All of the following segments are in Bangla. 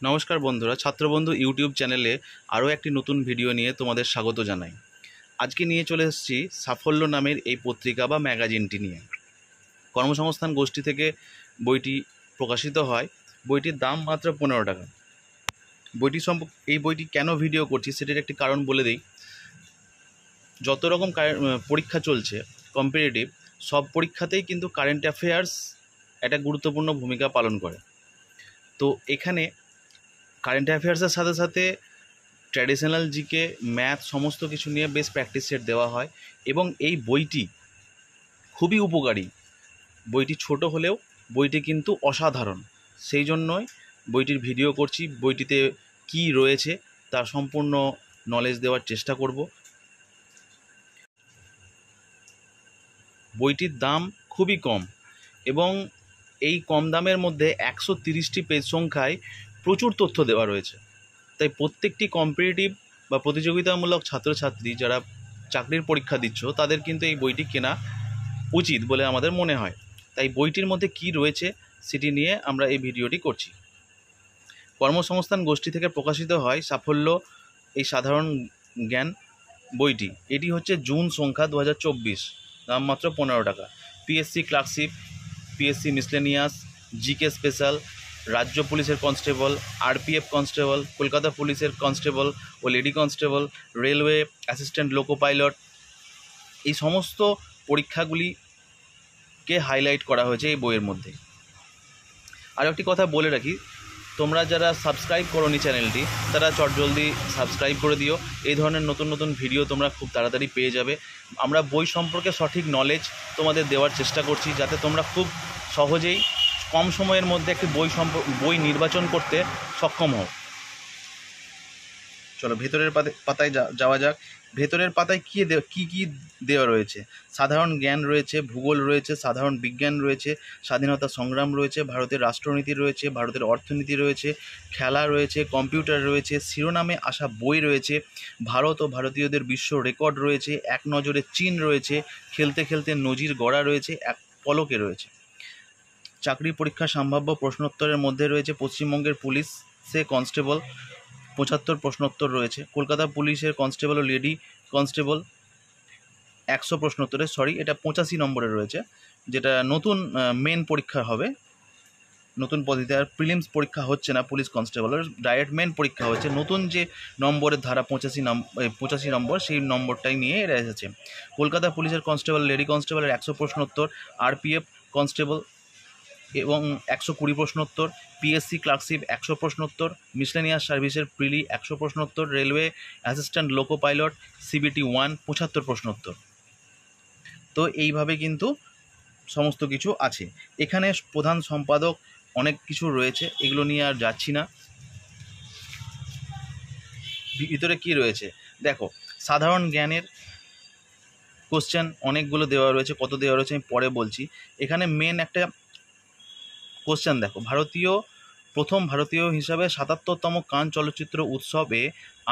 নমস্কার বন্ধুরা, ছাত্রবন্ধু ইউটিউব চ্যানেলে আরও একটি নতুন ভিডিও নিয়ে তোমাদের স্বাগত জানাই। আজকে নিয়ে চলে এসেছি সাফল্য নামের এই পত্রিকা বা ম্যাগাজিনটি নিয়ে। কর্মসংস্থান গোষ্ঠী থেকে বইটি প্রকাশিত হয়। বইটির দাম মাত্র 15 টাকা। এই বইটি কেন ভিডিও করছি সেটার একটি কারণ বলে দিই। যত রকম পরীক্ষা চলছে কম্পিটিটিভ, সব পরীক্ষাতেই কিন্তু কারেন্ট অ্যাফেয়ার্স একটা গুরুত্বপূর্ণ ভূমিকা পালন করে। তো এখানে কারেন্ট অ্যাফেয়ার্সের সাথে সাথে ট্র্যাডিশনাল জিকে, ম্যাথ সমস্ত কিছু নিয়ে বেশ প্র্যাকটিস সেট দেওয়া হয় এবং এই বইটি খুবই উপকারী। বইটি ছোট হলেও বইটি কিন্তু অসাধারণ, সেই জন্যই বইটির ভিডিও করছি। বইটিতে কি রয়েছে তার সম্পূর্ণ নলেজ দেওয়ার চেষ্টা করব। বইটির দাম খুবই কম এবং এই কম দামের মধ্যে 130টি পেজ সংখ্যায় প্রচুর তথ্য দেওয়া রয়েছে। তাই প্রত্যেকটি কম্পিটিটিভ বা প্রতিযোগিতামূলক ছাত্রছাত্রী যারা চাকরির পরীক্ষা দিচ্ছ তাদের কিন্তু এই বইটি কেনা উচিত বলে আমাদের মনে হয়। তাই বইটির মধ্যে কি রয়েছে সেটি নিয়ে আমরা এই ভিডিওটি করছি। কর্মসংস্থান গোষ্ঠী থেকে প্রকাশিত হয় সাফল্য এই সাধারণ জ্ঞান বইটি। এটি হচ্ছে জুন সংখ্যা 2024, দাম মাত্র 15 টাকা। PSC clerkship, PSC miscellaneous, GK special, রাজ্য পুলিশের কনস্টেবল, আরপিএফ কনস্টেবল, কলকাতা পুলিশের কনস্টেবল ও lady constable, railway assistant loco pilot, এই সমস্ত পরীক্ষাগুলিকে হাইলাইট করা হয়েছে এই বইয়ের মধ্যে। আর একটি কথা বলে রাখি, তোমরা যারা সাবস্ক্রাইব করোনি চ্যানেলটি তারা চটজলদি সাবস্ক্রাইব করে দিও। এই ধরনের নতুন নতুন ভিডিও তোমরা খুব তাড়াতাড়ি পেয়ে যাবে। আমরা বই সম্পর্কে সঠিক নলেজ তোমাদের দেওয়ার চেষ্টা করছি, যাতে তোমরা খুব সহজেই কম সময়ের মধ্যে একটি বই নির্বাচন করতে সক্ষম হও। চলো ভেতরের পাতায় যাওয়া যাক। ভেতরের পাতায় কী দেওয়া রয়েছে? সাধারণ জ্ঞান রয়েছে, ভূগোল রয়েছে, সাধারণ বিজ্ঞান রয়েছে, স্বাধীনতা সংগ্রাম রয়েছে, ভারতের রাষ্ট্রনীতি রয়েছে, ভারতের অর্থনীতি রয়েছে, খেলা রয়েছে, কম্পিউটার রয়েছে, শিরোনামে আসা বই রয়েছে, ভারত ও ভারতীয়দের বিশ্ব রেকর্ড রয়েছে, এক নজরে চীন রয়েছে, খেলতে খেলতে নজির গড়া রয়েছে, এক পলকে রয়েছে। চাকরি পরীক্ষা সম্ভাব্য প্রশ্নোত্তরের মধ্যে রয়েছে পশ্চিমবঙ্গের পুলিশে কনস্টেবল 75 প্রশ্নোত্তর রয়েছে, কলকাতা পুলিশের কনস্টেবল ও লেডি কনস্টেবল 100 প্রশ্নোত্তরে, এটা 85 নম্বরে রয়েছে, যেটা নতুন মেন পরীক্ষা হবে, নতুন পদ্ধতিতে। আর প্রিলিমস পরীক্ষা হচ্ছে না পুলিশ কনস্টেবলের, ডাইরেক্ট মেন পরীক্ষা হচ্ছে। নতুন যে নম্বরের ধারা 85 নম্বর, সেই নম্বরটাই নিয়ে এরা এসেছে। কলকাতা পুলিশের কনস্টেবল লেডি কনস্টেবলের 100 প্রশ্নোত্তর, আরপিএফ কনস্টেবল এবং 120 প্রশ্নোত্তর, পিএসসি ক্লার্কশিপ 100 প্রশ্নোত্তর, মিসলেনিয়াস সার্ভিসের প্রিলি 100 প্রশ্নোত্তর, railway assistant loco pilot CBT 1 75 প্রশ্নোত্তর। তো এইভাবে কিন্তু সমস্ত কিছু আছে। এখানে প্রধান সম্পাদক অনেক কিছু রয়েছে, এগুলো নিয়ে আর যাচ্ছি না। ভিতরে কি রয়েছে দেখো, সাধারণ জ্ঞানের কোশ্চেন অনেকগুলো দেওয়া রয়েছে। কত দেওয়া রয়েছে আমি পরে বলছি। এখানে মেন একটা কোশ্চেন দেখো, প্রথম ভারতীয় হিসাবে 77তম কান চলচ্চিত্র উৎসবে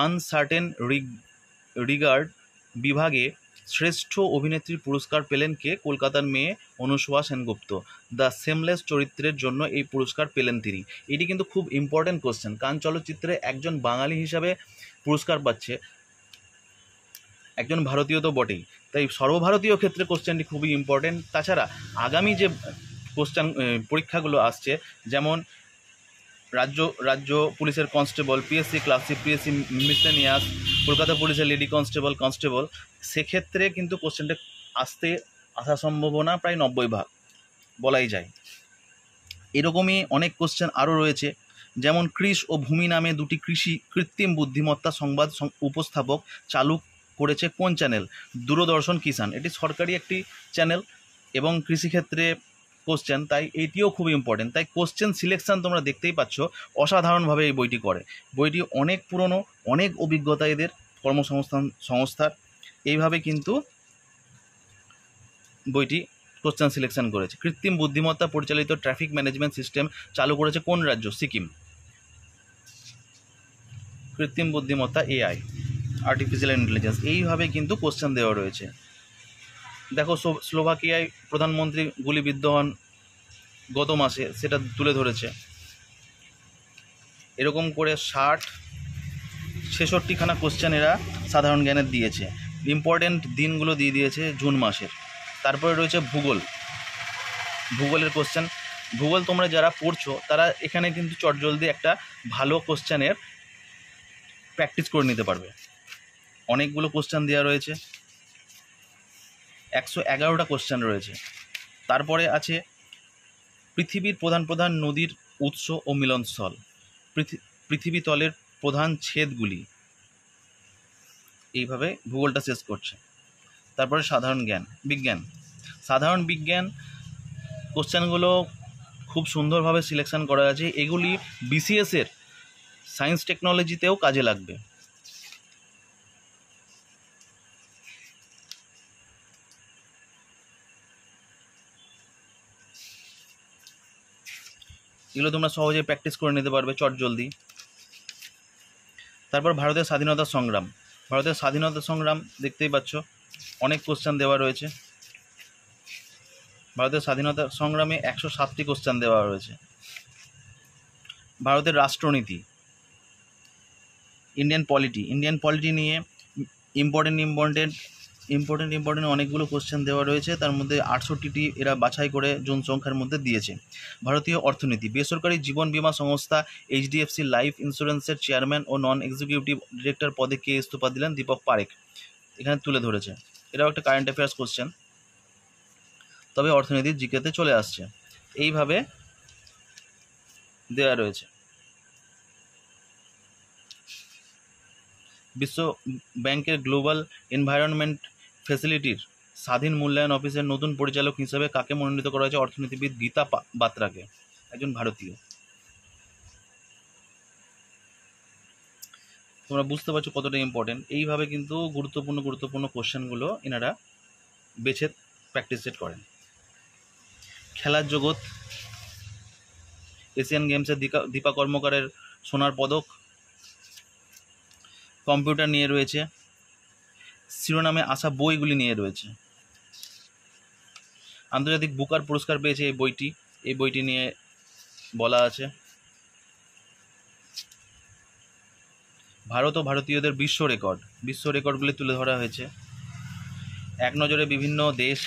আনসার্টেন রিগার্ড বিভাগে শ্রেষ্ঠ অভিনেত্রীর পুরস্কার পেলেন কে? কলকাতার মেয়ে অনুসুয়া সেনগুপ্ত। দ্য সেমলেস চরিত্রের জন্য এই পুরস্কার পেলেন তিনি। এটি কিন্তু খুব ইম্পর্টেন্ট কোশ্চেন। কান চলচ্চিত্রে একজন বাঙালি হিসাবে পুরস্কার পাচ্ছে, একজন ভারতীয় তো বটেই, তাই সর্বভারতীয় ক্ষেত্রে কোশ্চেনটি খুবই ইম্পর্টেন্ট। তাছাড়া আগামী যে পরীক্ষাগুলো আসছে, যেমন রাজ্য পুলিশের constable, PSC clerkship, PSC miscellaneous, Kolkata পুলিশের লেডি কনস্টেবল, সেক্ষেত্রে কিন্তু কোশ্চেনটা আসার সম্ভাবনা প্রায় 90% বলাই যায়। এরকমই অনেক কোশ্চেন আরও রয়েছে, যেমন কৃষ ও ভূমি নামে দুটি কৃত্রিম বুদ্ধিমত্তা সংবাদ উপস্থাপক চালু করেছে কোন চ্যানেল? দূরদর্শন কিষাণ। এটি সরকারি একটি চ্যানেল এবং কৃষিক্ষেত্রে কোশ্চেন, তাই এটিও খুব ইম্পর্টেন্ট। তাই কোশ্চেন সিলেকশান তোমরা দেখতেই পাচ্ছ অসাধারণভাবে এই বইটি করে। বইটি অনেক পুরনো, অনেক অভিজ্ঞতা এদের কর্মসংস্থান সংস্থার। এইভাবে কিন্তু বইটি কোশ্চেন সিলেকশন করেছে। কৃত্রিম বুদ্ধিমত্তা পরিচালিত ট্রাফিক ম্যানেজমেন্ট সিস্টেম চালু করেছে কোন রাজ্য? সিকিম। কৃত্রিম বুদ্ধিমত্তা এআই, আর্টিফিশিয়াল ইন্টেলিজেন্স, এইভাবে কিন্তু কোশ্চেন দেওয়া রয়েছে। দেখো, স্লোভাকিয়ায় প্রধানমন্ত্রী গুলিবিদ্ধ হন গত মাসে, সেটা তুলে ধরেছে। এরকম করে 60-66খানা কোশ্চেন এরা সাধারণ জ্ঞানের দিয়েছে। ইম্পর্টেন্ট দিনগুলো দিয়ে দিয়েছে জুন মাসের। তারপরে রয়েছে ভূগোলের কোশ্চেন। ভূগোল তোমরা যারা পড়ছো তারা এখানে কিন্তু চটজলদি একটা ভালো কোশ্চেনের প্র্যাকটিস করে নিতে পারবে। অনেকগুলো কোশ্চেন দেওয়া রয়েছে, 111টা কোশ্চেন রয়েছে। তারপরে আছে পৃথিবীর প্রধান প্রধান নদীর উৎস ও মিলনস্থল, পৃথিবী তলের প্রধান ছেদগুলি। এইভাবে ভূগোলটা শেষ করছে। তারপরে সাধারণ বিজ্ঞান কোশ্চেনগুলো খুব সুন্দরভাবে সিলেকশন করা আছে। এগুলি বিসিএসের সায়েন্স টেকনোলজিতেও কাজে লাগবে। এগুলো তোমরা সহজে প্র্যাকটিস করে নিতে পারবে চটজলদি। তারপর ভারতের স্বাধীনতা সংগ্রাম দেখতেই পাচ্ছ, অনেক কোশ্চেন দেওয়া রয়েছে। ভারতের স্বাধীনতা সংগ্রামে 107টি কোশ্চেন দেওয়া রয়েছে। ভারতের রাষ্ট্রনীতি, ইন্ডিয়ান পলিটি নিয়ে ইম্পর্টেন্ট অনেকগুলো কোশ্চেন দেওয়া রয়েছে। তার মধ্যে 68টি এরা বাছাই করে জন সংখ্যার মধ্যে দিয়েছে। ভারতীয় অর্থনীতি, বেসরকারি জীবন বীমা সংস্থা এইচডিএফসি লাইফ ইন্স্যুরেন্সের চেয়ারম্যান ও নন এক্সিকিউটিভ ডিরেক্টর পদে কে ইস্তফা দিলেন? দীপক পারেখ। এখানে তুলে ধরেছে। এটাও একটা কারেন্ট অ্যাফেয়ার্স কোশ্চেন, তবে অর্থনীতির জিকেতে চলে আসছে। এইভাবে দেওয়া রয়েছে। বিশ্ব ব্যাংকের গ্লোবাল এনভায়রনমেন্ট ফ্যাসিলিটির স্বাধীন মূল্যায়ন অফিসের নতুন পরিচালক হিসেবে কাকে মনোনীত করা হয়েছে? অর্থনীতিবিদ গীতা বাত্রাকে, একজন ভারতীয়। তোমরা বুঝতে পারছো কতটা ইম্পর্টেন্ট। এইভাবে কিন্তু গুরুত্বপূর্ণ কোশ্চেনগুলো এনারা বেছে প্র্যাকটিস সেট করেন। খেলার জগৎ, এশিয়ান গেমসের দীপা কর্মকারের সোনার পদক। কম্পিউটার নিয়ে রয়েছে, শিরোনামে আসা বইগুলি নিয়ে রয়েছে। আন্তর্জাতিক বুকার পুরস্কার পেয়েছে এই বইটি নিয়ে বলা আছে। ভারত ও ভারতীয়দের বিশ্ব রেকর্ডগুলি তুলে ধরা হয়েছে। এক নজরে বিভিন্ন দেশ।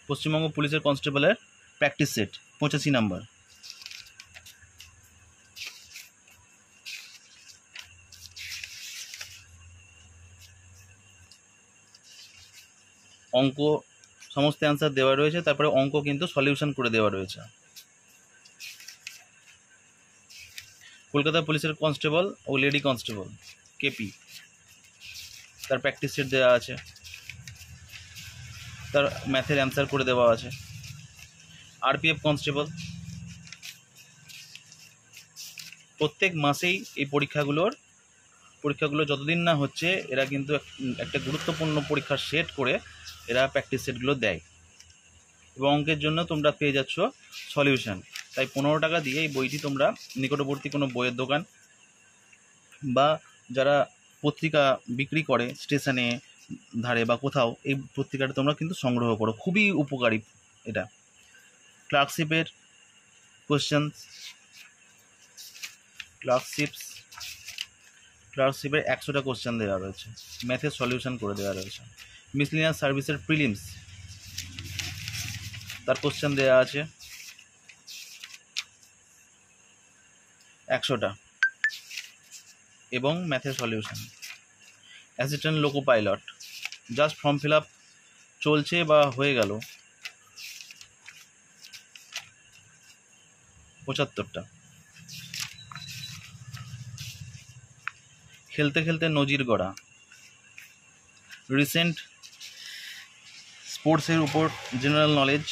পশ্চিমবঙ্গ পুলিশের কনস্টেবলের প্র্যাকটিস সেট 85 নম্বর। অঙ্ক সমস্ত অ্যান্সার দেওয়া রয়েছে, তারপরে অঙ্ক কিন্তু সলিউশন করে দেওয়া রয়েছে। কলকাতা পুলিশের কনস্টেবল ও লেডি কনস্টেবল কেপি, তার প্র্যাকটিস সেট দেওয়া আছে, তার ম্যাথের অ্যান্সার করে দেওয়া আছে। আরপিএফ কনস্টেবল, প্রত্যেক মাসেই এই পরীক্ষাগুলো যতদিন না হচ্ছে এরা কিন্তু একটা গুরুত্বপূর্ণ পরীক্ষার সেট করে এরা প্র্যাকটিস সেটগুলো দেয়। এবং অঙ্কের জন্য তোমরা পেয়ে যাচ্ছ সলিউশন। তাই 15 টাকা দিয়ে এই বইটি তোমরা নিকটবর্তী কোনো বইয়ের দোকান বা যারা পত্রিকা বিক্রি করে স্টেশনে ধারে বা কোথাও, এই পত্রিকাটা তোমরা কিন্তু সংগ্রহ করো। খুবই উপকারী এটা। ক্লার্কশিপের কোশ্চেন, ক্লার্কশিপের 100টা কোশ্চেন দেওয়া রয়েছে, ম্যাথের সলিউশন করে দেওয়া রয়েছে। মিসলিনিয়াস সার্ভিসের প্রিলিমস, তার কোশ্চেন দেওয়া আছে 100টা এবং ম্যাথের solution. Assistant loco pilot, just form fill up চলছে বা হয়ে গেল, 75টা। খেলতে খেলতে নজির গড়া, রিসেন্ট স্পোর্টসের উপর জেনারেল নলেজ,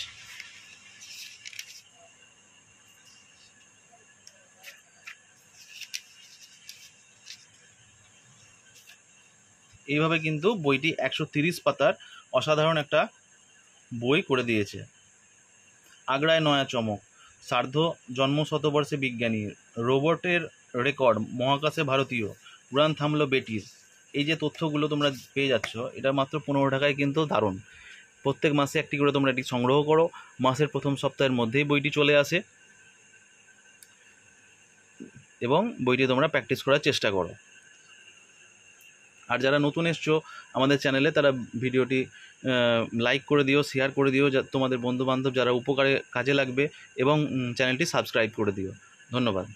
এইভাবে কিন্তু বইটি 130 পাতার অসাধারণ একটা বই করে দিয়েছে। আগ্রায় নয়া চমক, সার্ধ জন্ম শতবর্ষে বিজ্ঞানী, রোবটের রেকর্ড, মহাকাশে ভারতীয়, উড়ান থামলো বেটির। এই যে তথ্যগুলো তোমরা পেয়ে যাচ্ছ, এটা মাত্র 15 টাকায় কিন্তু দারুণ। প্রত্যেক মাসে একটি করে তোমরা এটি সংগ্রহ করো। মাসের প্রথম সপ্তাহের মধ্যেই বইটি চলে আসে এবং বইটি তোমরা প্র্যাকটিস করার চেষ্টা করো। আর যারা নতুন এসছো আমাদের চ্যানেলে, তারা ভিডিওটি লাইক করে দিও, শেয়ার করে দিও, তোমাদের বন্ধুবান্ধব যারা উপকারে কাজে লাগবে, এবং চ্যানেলটি সাবস্ক্রাইব করে দিও। ধন্যবাদ।